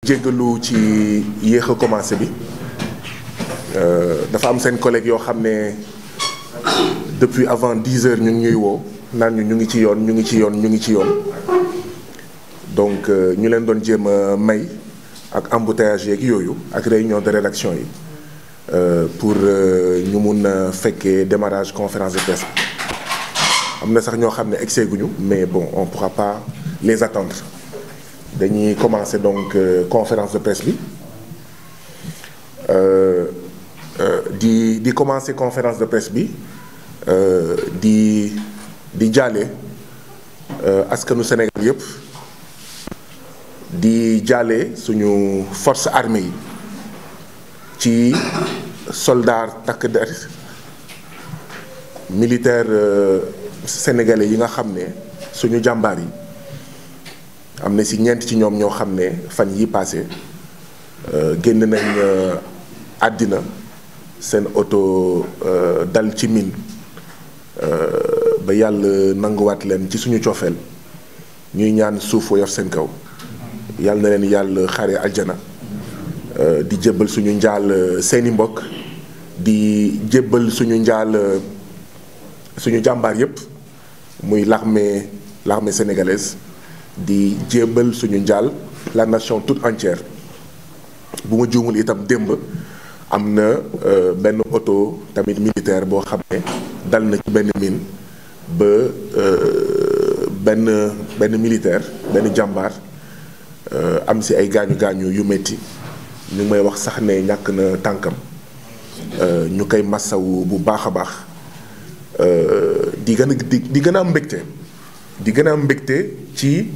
jéggalu ci yéex a commencé bi dafa am seen collègue yoo xam ne depuis avant 10 heures ñu ngi ñuy woo naan ñu ngi ci yoon ñu ngi ci yoon ñu ngi ci yoon donc ñu leen doon jéem a may ak embouteillage yeeg yooyu ak réunion de rédaction yi pour ñu mun a fekkee démarrage conférence de presse am na sax ñoo xam ne excès guñu mais bon on pourra pas les attendre dañuy commencer donc conférence de presse bi di commencer conférence de presse bi di jaale askanu Sénégal yëpp di jaale suñu force armée yi ci soldats takk der militaire sénégalais yi nga xam ne suñu jàmbaar yi am na si ñeent ci ñoom ñoo xam ne fan yi passé génn nañ àddina seen oto dal ci mine ba yàlla nanguwaat leen ci suñu coofeel ñuy ñaan suuf woyof seen kaw yàlla na leen yàlla xare aljana di jébbal suñu njaal seeni mbokk di jébbal suñu njaal suñu jàmbaar yépp muy l'armée sénégalaise di jébbal suñu njaal la nation toute entière bu ma juumul itam démb am na benn oto tamit militaire boo xam ne dal na ci benn mine ba benn militaire benn jàmbaar am si ay gaañu yu metti ñu ngi may wax sax ne ñàkk na tànkam ñu koy massawu bu baax a baax di gën a am mbégte di gën a am mbégte ci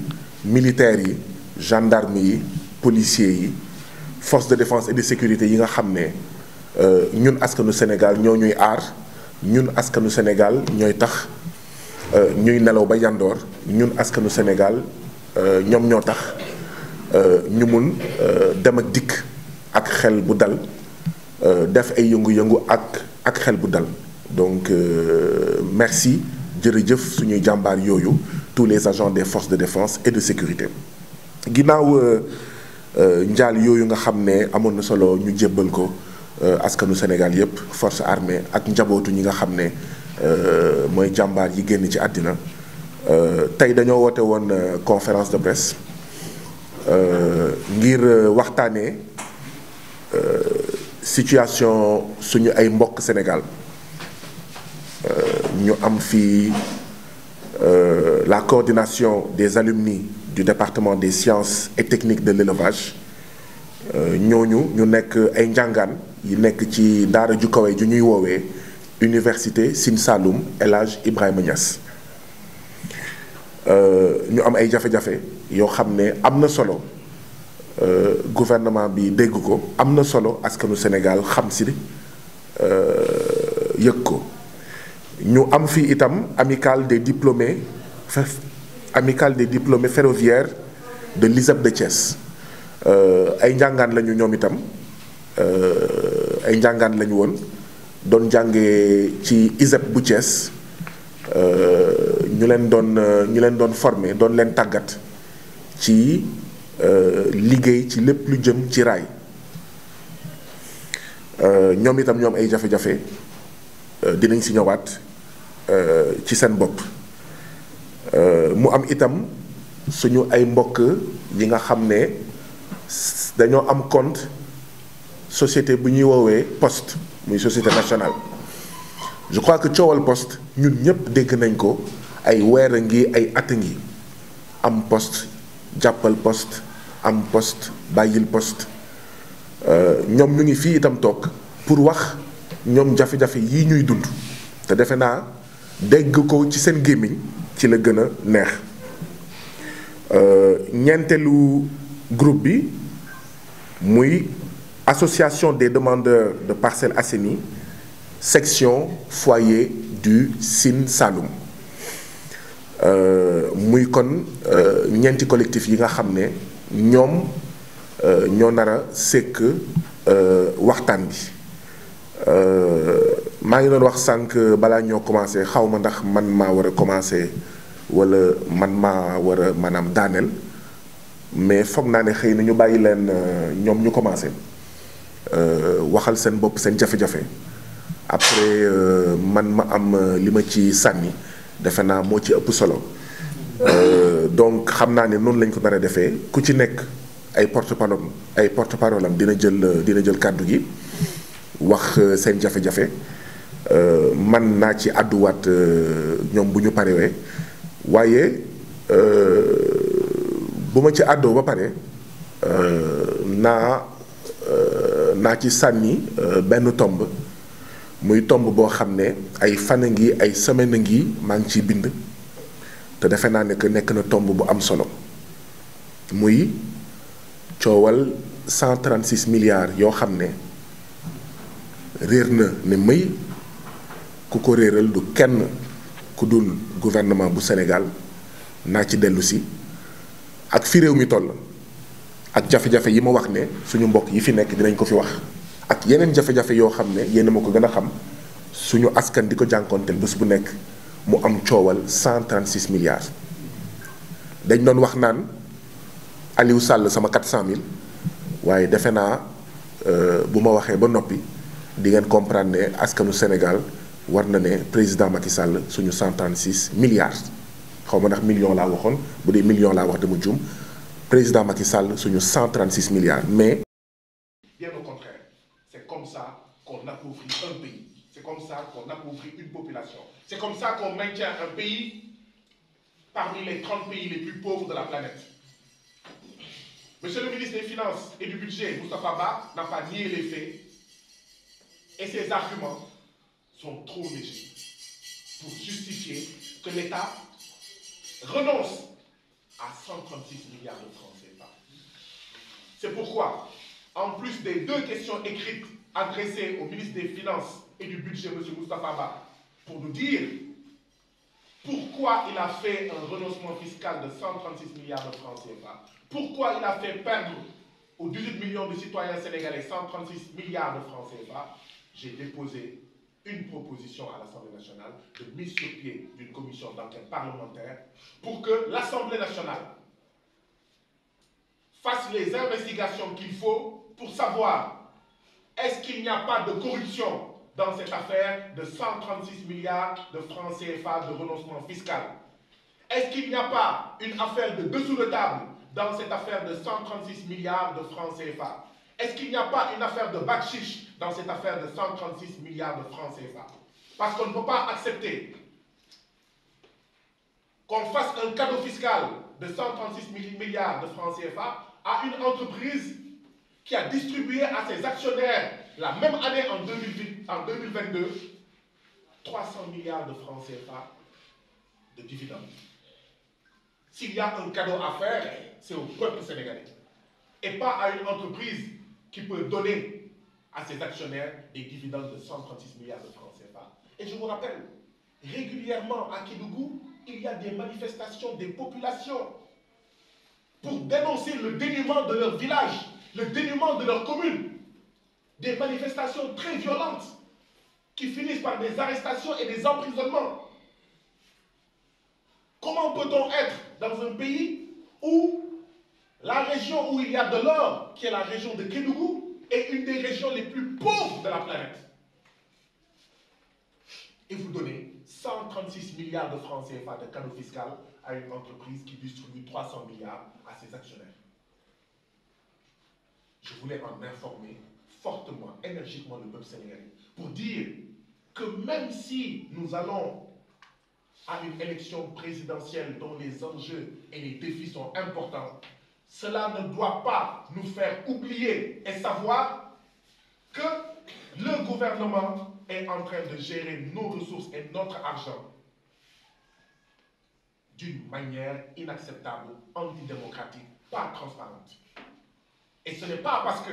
militaires yi gendarmes yi policiers yi force de défense et de sécurité yi nga xam ne ñun askanu Sénégal ñoo ñuy aar ñun askanu Sénégal ñooy tax ñuy nelaw ba yandoor ñun askanu Sénégal ñoom ñoo tax ñu mun dem ak dikk ak xel bu dal def ay yëngu-yëngu ak xel bu dal donc merci jërëjëf suñuy jàmbaar yooyu tous les agents des forces de défense et de sécurité ginnaaw njaal yooyu nga xam ne amoon na solo ñu jébbal ko askanu Sénégal yépp force armée ak njabootu ñi nga xam ne mooy jàmbaar yi génn ci àddina tey dañoo woote woon conférence de presse ngir waxtaanee situation suñu ay mbokk Sénégal ñu am fii la coordination des alumni du département des sciences et techniques de l'élevage ñooñu ñu nekk ay njàngaan yi nekk ci daara ju kawe ju ñuy woowee université Sine Saloum El Hadj Ibrahima Niass ñu am ay jafe-jafe yoo xam ne am na solo gouvernement bi dégg ko am na solo askanu Sénégal xam si yëg ko ñu am fii itam amicale des diplômés ferroviaires de l'ISEP de Thiès ay njàngaan lañu ñoom itam ay njàngaan lañu woon doon jàngee ci ISEP bu Thiès ñu leen doon former doon leen tàggat ci liggéey ci lépp lu jëm ci raay ñoom itam ñoom ay jafe-jafe dinañ si ñëwaat ci seen bopp mu am itam suñu ay mbokk yi nga xam ne dañoo am compte société bu ñuy woowee Poste muy société nationale je crois que coowal Poste ñun ñëpp dégg nañ ko ay weer a ngi ay at a ngi am Poste jàppal Poste am Poste bàyyil Poste ñoom ñu ngi fii itam toog pour wax ñoom jafe-jafe yii ñuy dund te defe naa dégg ko ci seen gémmiñ ci la gën a neex ñeenteelu groupe bi muy association des demandeurs de Parcelles Assainies section foyer du Sine Saloum muy kon ñeenti collectif yi nga xam ne ñoom ñoo nar a sekk waxtaan bi maa ngi doon wax sànq balaa ñoo commencé xaw ma ndax man maa war a commencé wala man maa war a maanaam daaneel mais foog naa ne xëy na ñu bàyyi leen ñoom ñu commencé waxal seen bopp seen jafe-jafe après man ma am li ma ci sànni defe naa moo ci ëpp solo donc xam naa ne noonu lañ ko nar a defee ku ci nekk ay porte-parole am dina jël kàddu gi wax seen jafe-jafe man naa ci àdduwaat ñoom bu ñu parewee waaye bu ma ci àddoo ba pare naa ci sànni benn tomb muy tomb boo xam ne ay fan a ngi ay semaine a ngi maa ngi ciy bind te defe naa ne que nekk na tomb bu am solo muy coowal 136 milliards yoo xam ne réer na ne may ku ko réeral du kenn ku dul gouvernement bu Sénégal naa ci dellu si ak fi réew mi toll ak jafe-jafe yi ma wax ne suñu mbokk yi fi nekk dinañ ko fi wax ak yeneen jafe-jafe yoo xam ne yéen ma ko gën a xam suñu askan di ko jànkoonteel bés bu nekk mu am coowal 136 milliards dañ doon wax naan Aliou Sall sama 400000 waaye defe naa bu ma waxee ba noppi di ngeen comprendre ne askanu Sénégal war na ne président Macky Sall suñu 136 milliards xaw ma ndax million laa waxoon bu dee million laa wax dama juum président Macky Sall suñu 136 milliards mais. Bien au contraire, c'est comme ça qu'on appauvrit un pays, c'est comme ça qu'on appauvrit une population, c'est comme ça qu'on maintient un pays parmi les 30 pays les plus pauvres de la planète. Monsieur le ministre des Finances et du Budget, Moustapha Ba, n'a pas nié les faits et ses arguments sont trop légers pour justifier que l'État renonce à 136 milliards de francs CFA. C'est pourquoi, en plus des 2 questions écrites adressées au ministre des Finances et du Budget, M. Moustapha Ba, pour nous dire pourquoi il a fait un renoncement fiscal de 136 milliards de francs CFA, pourquoi il a fait perdre aux 18 millions de citoyens sénégalais 136 milliards de francs CFA, j'ai déposé une proposition à l'Assemblée nationale de mise sur pied d'une commission d'enquête parlementaire pour que l'Assemblée nationale fasse les investigations qu'il faut pour savoir est-ce qu'il n'y a pas de corruption dans cette affaire de 136 milliards de francs CFA de renoncement fiscal. Est-ce qu'il n'y a pas une affaire de dessous de table dans cette affaire de 136 milliards de francs CFA? Est-ce qu'il n'y a pas une affaire de backchiche dans cette affaire de 136 milliards de francs CFA? Parce qu'on ne peut pas accepter qu'on fasse un cadeau fiscal de 136 milliards de francs CFA à une entreprise qui a distribué à ses actionnaires la même année en 2022 300 milliards de francs CFA de dividendes. S'il y a un cadeau à faire, c'est au peuple sénégalais et pas à une entreprise qui peut donner à ses actionnaires des dividendes de 136 milliards de francs CFA. Et je vous rappelle, régulièrement à Kédougou, il y a des manifestations des populations pour dénoncer le dénuement de leur village, le dénuement de leur commune. Des manifestations très violentes qui finissent par des arrestations et des emprisonnements. Comment peut-on être dans un pays où la région où il y a de l'or, qui est la région de Kédougou, est une des régions les plus pauvres de la planète? Et vous donnez 136 milliards de francs CFA de cadeau fiscal à une entreprise qui distribue 300 milliards à ses actionnaires. Je voulais en informer fortement, énergiquement le peuple sénégalais pour dire que même si nous allons à une élection présidentielle dont les enjeux et les défis sont importants, cela ne doit pas nous faire oublier et savoir que le gouvernement est en train de gérer nos ressources et notre argent d'une manière inacceptable, antidémocratique, pas transparente. Et ce n'est pas parce que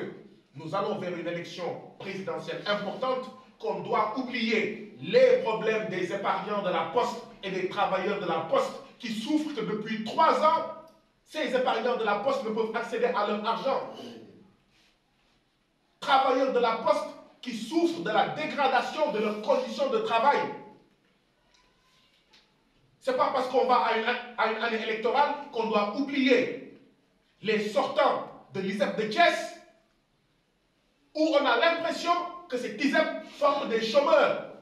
nous allons vers une élection présidentielle importante qu'on doit oublier les problèmes des épargnants de la Poste et des travailleurs de la Poste qui souffrent que depuis 3 ans, ces épargnants de la Poste ne peuvent accéder à leur argent. Travailleurs de la Poste qui souffrent de la dégradation de leurs conditions de travail. Ce n'est pas parce qu'on va à une année électorale qu'on doit oublier les sortants de l'ISEP de Thiès, où on a l'impression que cet ISEP forme des chômeurs.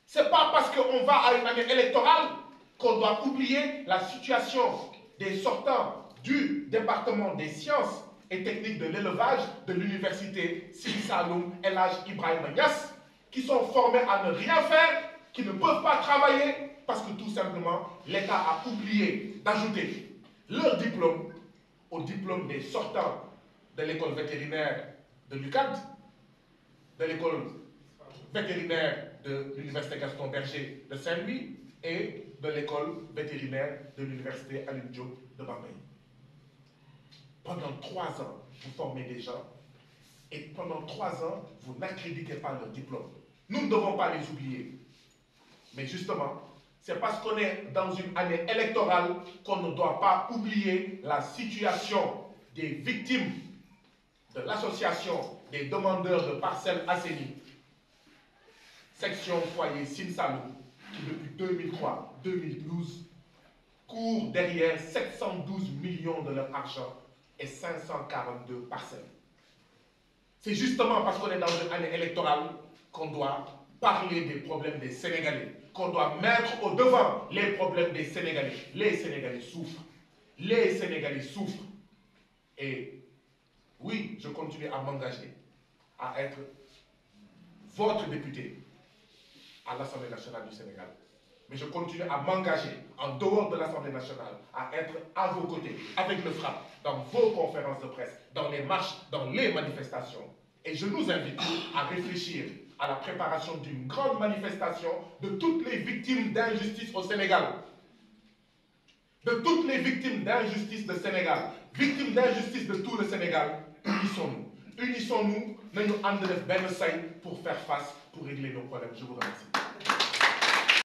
Ce n'est pas parce qu'on va à une année électorale qu'on doit oublier la situation des sortants du département des sciences et techniques de l'élevage de l'université Sine Saloum El Hadj Ibrahima Niass, qui sont formés à ne rien faire, qui ne peuvent pas travailler, parce que tout simplement, l'État a oublié d'ajouter leur diplôme au diplôme des sortants de l'école vétérinaire de l'UCAD, de l'école vétérinaire de l'université Gaston Berger de Saint-Louis et de l'école vétérinaire de l'université Alioune Diop de Bambey. Pendant 3 ans, vous formez des gens et pendant 3 ans, vous n'accréditez pas leur diplôme. Nous ne devons pas les oublier. Mais justement, c'est parce qu'on est dans une année électorale qu'on ne doit pas oublier la situation des victimes de l'association des demandeurs de parcelles assainies, section foyer Sine Saloum, qui depuis 2003-2012 court derrière 712 millions de leur argent et 542 parcelles. C'est justement parce qu'on est dans une année électorale qu'on doit parler des problèmes des Sénégalais, qu'on doit mettre au devant les problèmes des Sénégalais. Les Sénégalais souffrent. Les Sénégalais souffrent. Et oui, je continue à m'engager à être votre député à l'Assemblée nationale du Sénégal. Mais je continue à m'engager en dehors de l'Assemblée nationale, à être à vos côtés, avec le FRAPP, dans vos conférences de presse, dans les marches, dans les manifestations. Et je nous invite à réfléchir à la préparation d'une grande manifestation de toutes les victimes d'injustice au Sénégal. De toutes les victimes d'injustice du Sénégal, victimes d'injustice de tout le Sénégal, unissons-nous. Unissons-nous, nous nous en def ben say pour faire face, pour régler nos problèmes. Je vous remercie.